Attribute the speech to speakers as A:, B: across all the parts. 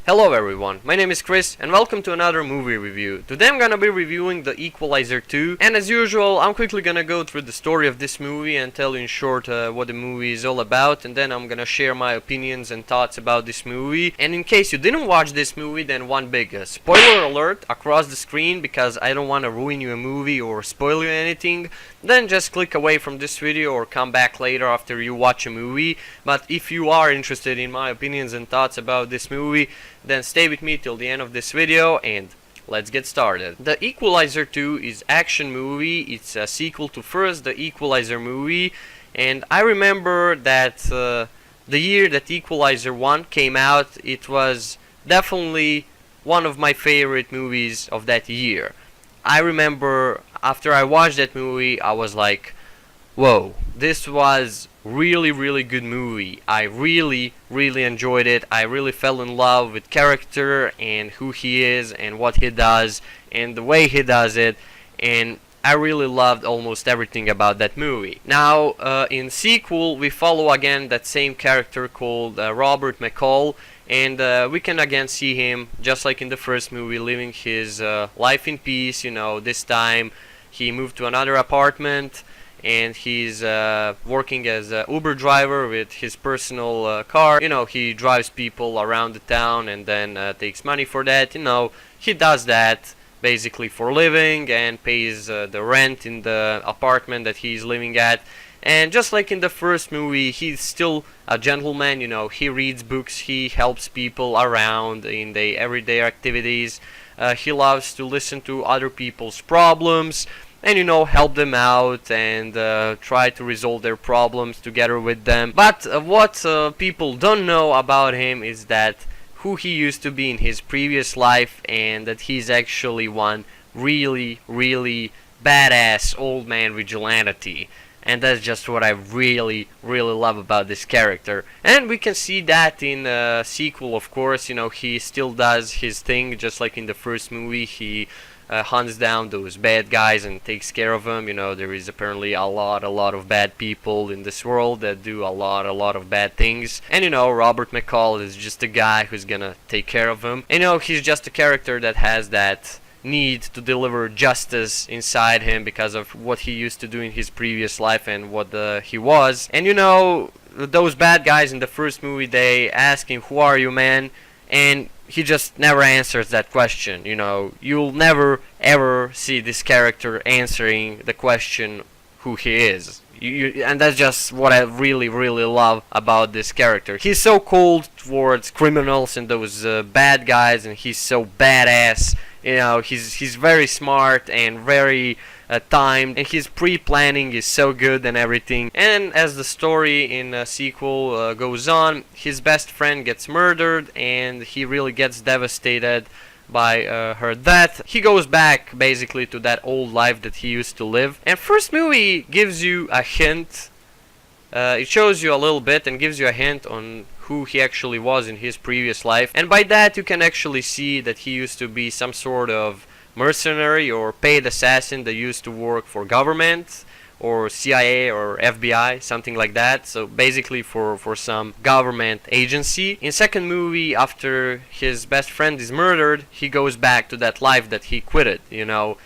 A: Hello everyone, my name is Chris and welcome to another movie review. Today I'm gonna be reviewing The Equalizer 2, and as usual I'm quickly gonna go through the story of this movie and tell you in short what the movie is all about, and then I'm gonna share my opinions and thoughts about this movie. And in case you didn't watch this movie, then one big spoiler alert across the screen, because I don't want to ruin you a movie or spoil you anything. Then just click away from this video or come back later after you watch a movie. But if you are interested in my opinions and thoughts about this movie, then stay with me till the end of this video and let's get started. The Equalizer 2 is action movie. It's a sequel to first The Equalizer movie, and I remember that the year that Equalizer 1 came out, it was definitely one of my favorite movies of that year. I remember after I watched that movie I was like, whoa, this was really good movie. I really enjoyed it. I really fell in love with character and who he is and what he does and the way he does it, and I really loved almost everything about that movie. Now in sequel we follow again that same character called Robert McCall, and we can again see him just like in the first movie living his life in peace. You know, this time he moved to another apartment and he's working as an Uber driver with his personal car. You know, he drives people around the town and then takes money for that. You know, he does that basically for living and pays the rent in the apartment that he's living at. And just like in the first movie, he's still a gentleman. You know, he reads books, he helps people around in their everyday activities. He loves to listen to other people's problems and, you know, help them out and try to resolve their problems together with them. But what people don't know about him is that who he used to be in his previous life, and that he's actually one really badass old man vigilante. And that's just what I really love about this character. And we can see that in the sequel, of course. You know, he still does his thing just like in the first movie. He hunts down those bad guys and takes care of them. You know, there is apparently a lot of bad people in this world that do a lot of bad things. And, you know, Robert McCall is just a guy who's gonna take care of them. And, you know, he's just a character that has that need to deliver justice inside him because of what he used to do in his previous life and what he was. And, you know, those bad guys in the first movie, they ask him, "Who are you, man?" And he just never answers that question. You know, you'll never ever see this character answering the question who he is. And that's just what I really love about this character. He's so cold towards criminals and those bad guys, and he's so badass. You know, he's very smart and very timed, and his pre-planning is so good and everything. And as the story in a sequel goes on, his best friend gets murdered and he really gets devastated by her death. He goes back basically to that old life that he used to live. And first movie gives you a hint. It shows you a little bit and gives you a hint on who he actually was in his previous life, and by that you can actually see that he used to be some sort of mercenary or paid assassin that used to work for government or CIA or FBI, something like that. So basically for some government agency. In second movie, after his best friend is murdered, he goes back to that life that he quitted. You know,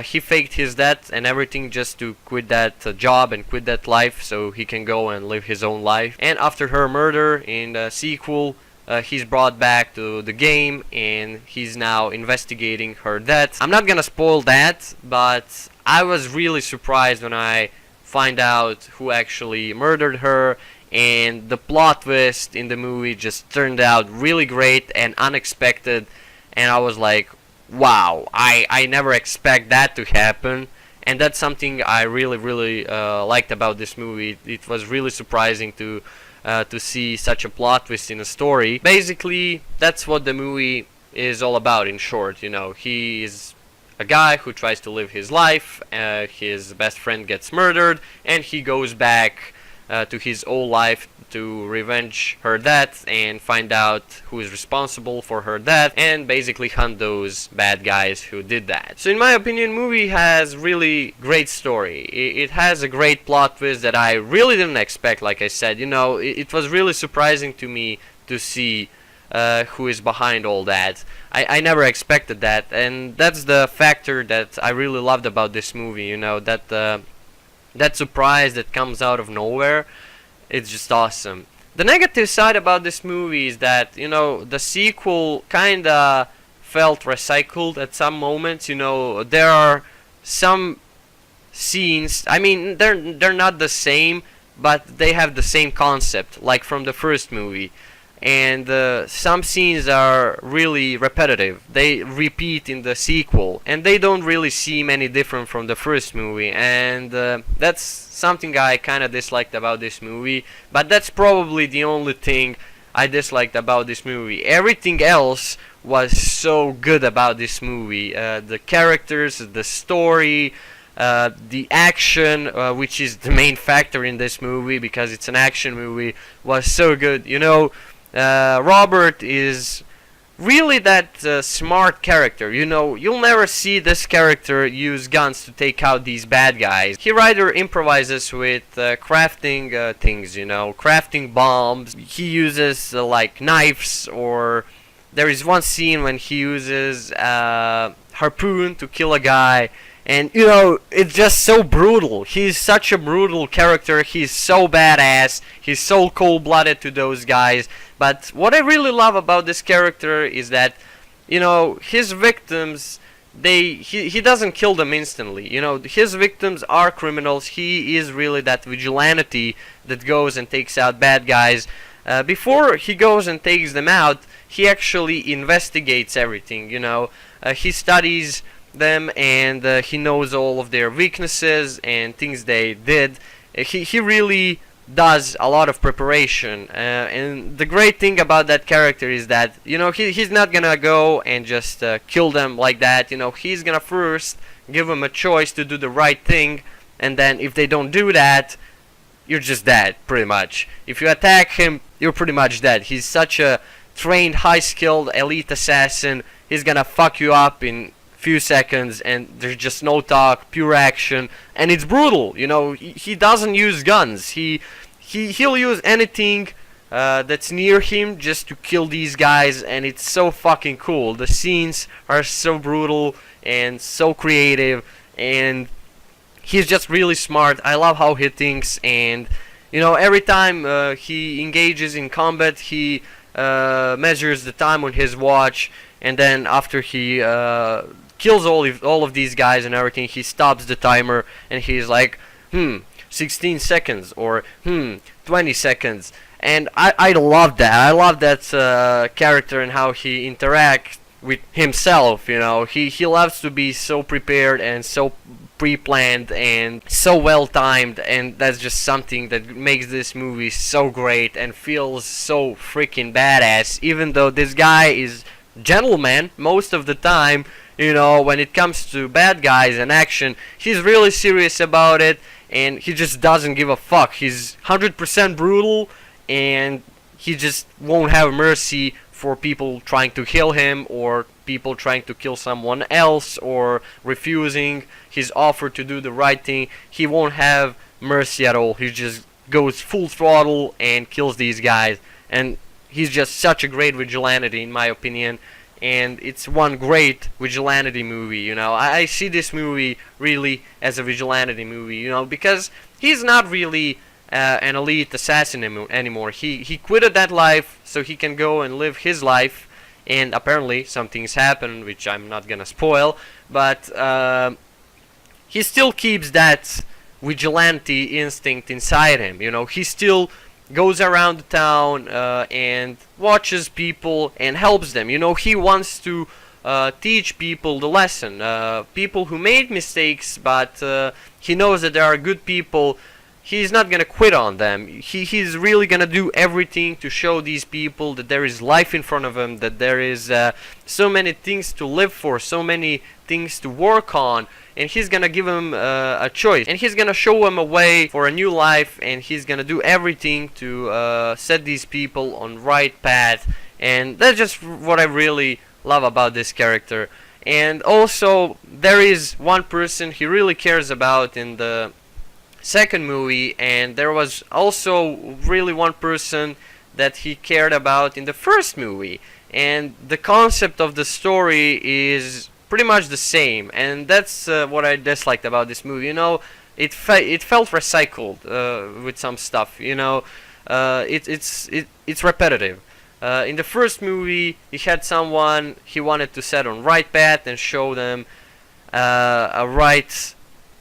A: he faked his death and everything just to quit that job and quit that life so he can go and live his own life. And after her murder in the sequel, he's brought back to the game and he's now investigating her death. I'm not gonna spoil that, but I was really surprised when I find out who actually murdered her, and the plot twist in the movie just turned out really great and unexpected, and I was like, wow, I never expect that to happen. And that's something I really liked about this movie. It was really surprising to see such a plot twist in a story. Basically, that's what the movie is all about in short. You know, he is a guy who tries to live his life, his best friend gets murdered, and he goes back to his old life to revenge her death and find out who is responsible for her death and basically hunt those bad guys who did that. So in my opinion, movie has really great story. It has a great plot twist that I really didn't expect. Like I said, you know, it was really surprising to me to see who is behind all that. I never expected that, and that's the factor that I really loved about this movie. You know, that surprise that comes out of nowhere. It's just awesome. The negative side about this movie is that, you know, the sequel kinda felt recycled at some moments. You know, there are some scenes, I mean, they're not the same, but they have the same concept, like from the first movie. And some scenes are really repetitive. They repeat in the sequel, and they don't really seem any different from the first movie. And that's something I kind of disliked about this movie. But that's probably the only thing I disliked about this movie. Everything else was so good about this movie. The characters, the story, the action, which is the main factor in this movie because it's an action movie, was so good. You know, Robert is really that smart character. You know, you'll never see this character use guns to take out these bad guys. He rather improvises with crafting things, you know, crafting bombs. He uses like knives, or there is one scene when he uses harpoon to kill a guy. And, you know, it's just so brutal. He's such a brutal character. He's so badass. He's so cold-blooded to those guys. But what I really love about this character is that, you know, his victims, he doesn't kill them instantly. You know, his victims are criminals. He is really that vigilante that goes and takes out bad guys. Before he goes and takes them out, he actually investigates everything, you know. He studies them, and he knows all of their weaknesses and things they did. He really does a lot of preparation, and the great thing about that character is that, you know, he's not gonna go and just kill them like that. You know, he's gonna first give them a choice to do the right thing, and then if they don't do that, you're just dead, pretty much. If you attack him, you're pretty much dead. He's such a trained, high-skilled, elite assassin. He's gonna fuck you up in few seconds, and there's just no talk, pure action, and it's brutal. You know, he doesn't use guns. He'll use anything that's near him just to kill these guys, and it's so fucking cool. The scenes are so brutal and so creative, and he's just really smart. I love how he thinks, and, you know, every time he engages in combat, he measures the time on his watch, and then after he kills all of these guys and everything, he stops the timer, and he's like, 16 seconds, or 20 seconds. And I love that. I love that character and how he interacts with himself. You know, he loves to be so prepared and so pre-planned and so well timed, and that's just something that makes this movie so great and feels so freaking badass, even though this guy is gentleman most of the time. You know, when it comes to bad guys and action, he's really serious about it, and he just doesn't give a fuck. He's 100% brutal, and he just won't have mercy for people trying to kill him, or people trying to kill someone else, or refusing his offer to do the right thing. He won't have mercy at all. He just goes full throttle and kills these guys, and he's just such a great vigilante, in my opinion. And it's one great vigilante movie, you know. I see this movie really as a vigilante movie, you know, because he's not really an elite assassin anymore. He quitted that life so he can go and live his life, and apparently some things happen, which I'm not gonna spoil, but he still keeps that vigilante instinct inside him, you know. He still goes around the town and watches people and helps them. You know, he wants to teach people the lesson. People who made mistakes, but he knows that there are good people. He's not gonna quit on them. He's really gonna do everything to show these people that there is life in front of him, that there is so many things to live for, so many things to work on, and he's gonna give him a choice, and he's gonna show him a way for a new life, and he's gonna do everything to set these people on right path. And that's just what I really love about this character. And also, there is one person he really cares about in the second movie, and there was also really one person that he cared about in the first movie. And the concept of the story is pretty much the same, and that's what I disliked about this movie. It felt recycled with some stuff. It's repetitive. In the first movie, he had someone he wanted to set on right path and show them a right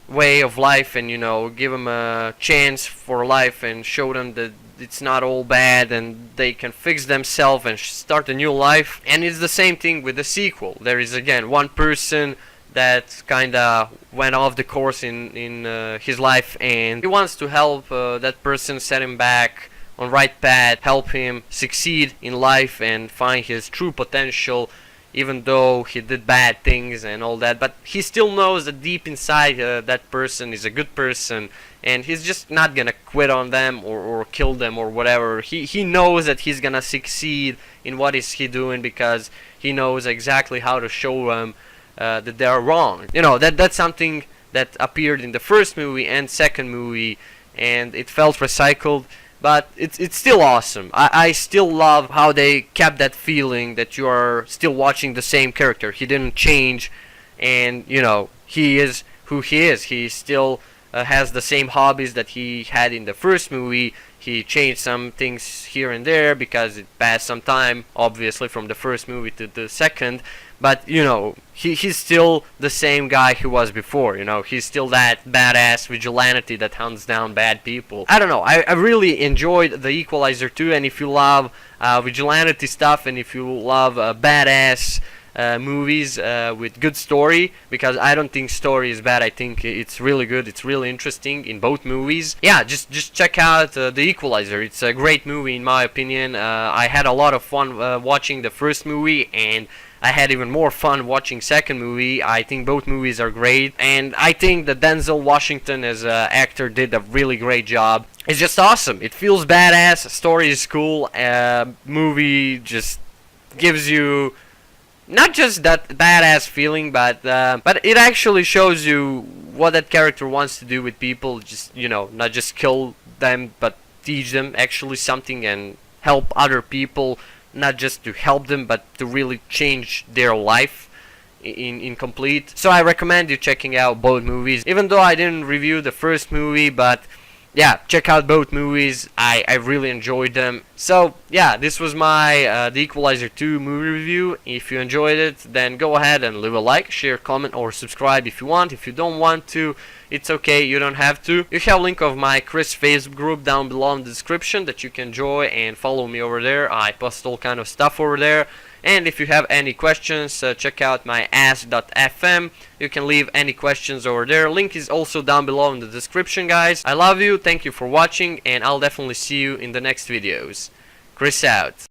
A: way of life, and give them a chance for life and show them that it's not all bad and they can fix themselves and start a new life. And it's the same thing with the sequel. There is again one person that kinda went off the course in his life, and he wants to help that person set him back on right path, help him succeed in life and find his true potential, even though he did bad things and all that. But he still knows that deep inside that person is a good person, and he's just not gonna quit on them or kill them or whatever. He knows that he's gonna succeed in what is he doing, because he knows exactly how to show them that they are wrong. That's something that appeared in the first movie and second movie, and it felt recycled. But it's still awesome. I still love how they kept that feeling that you are still watching the same character. He didn't change, and he is who he is. He still has the same hobbies that he had in the first movie. He changed some things here and there because it passed some time, obviously, from the first movie to the second. But he's still the same guy he was before. He's still that badass vigilante that hunts down bad people. I don't know. I really enjoyed the Equalizer 2, and if you love vigilante stuff, and if you love badass movies with good story, because I don't think story is bad. I think it's really good. It's really interesting in both movies. Yeah, just check out the Equalizer. It's a great movie in my opinion. I had a lot of fun watching the first movie, and I had even more fun watching second movie. I think both movies are great, and I think that Denzel Washington as an actor did a really great job. It's just awesome. It feels badass. Story is cool. Movie just gives you not just that badass feeling, but it actually shows you what that character wants to do with people. Just not just kill them, but teach them actually something and help other people. Not just to help them, but to really change their life in complete. So I recommend you checking out both movies, even though I didn't review the first movie. But yeah, check out both movies. I really enjoyed them. So yeah, this was my The Equalizer 2 movie review. If you enjoyed it, then go ahead and leave a like, share, comment, or subscribe if you want. If you don't want to, it's okay, you don't have to. You have a link of my Chris Facebook group down below in the description that you can join and follow me over there. I post all kind of stuff over there. And if you have any questions, check out my ask.fm. You can leave any questions over there. Link is also down below in the description, guys. I love you, thank you for watching, and I'll definitely see you in the next videos. Chris out.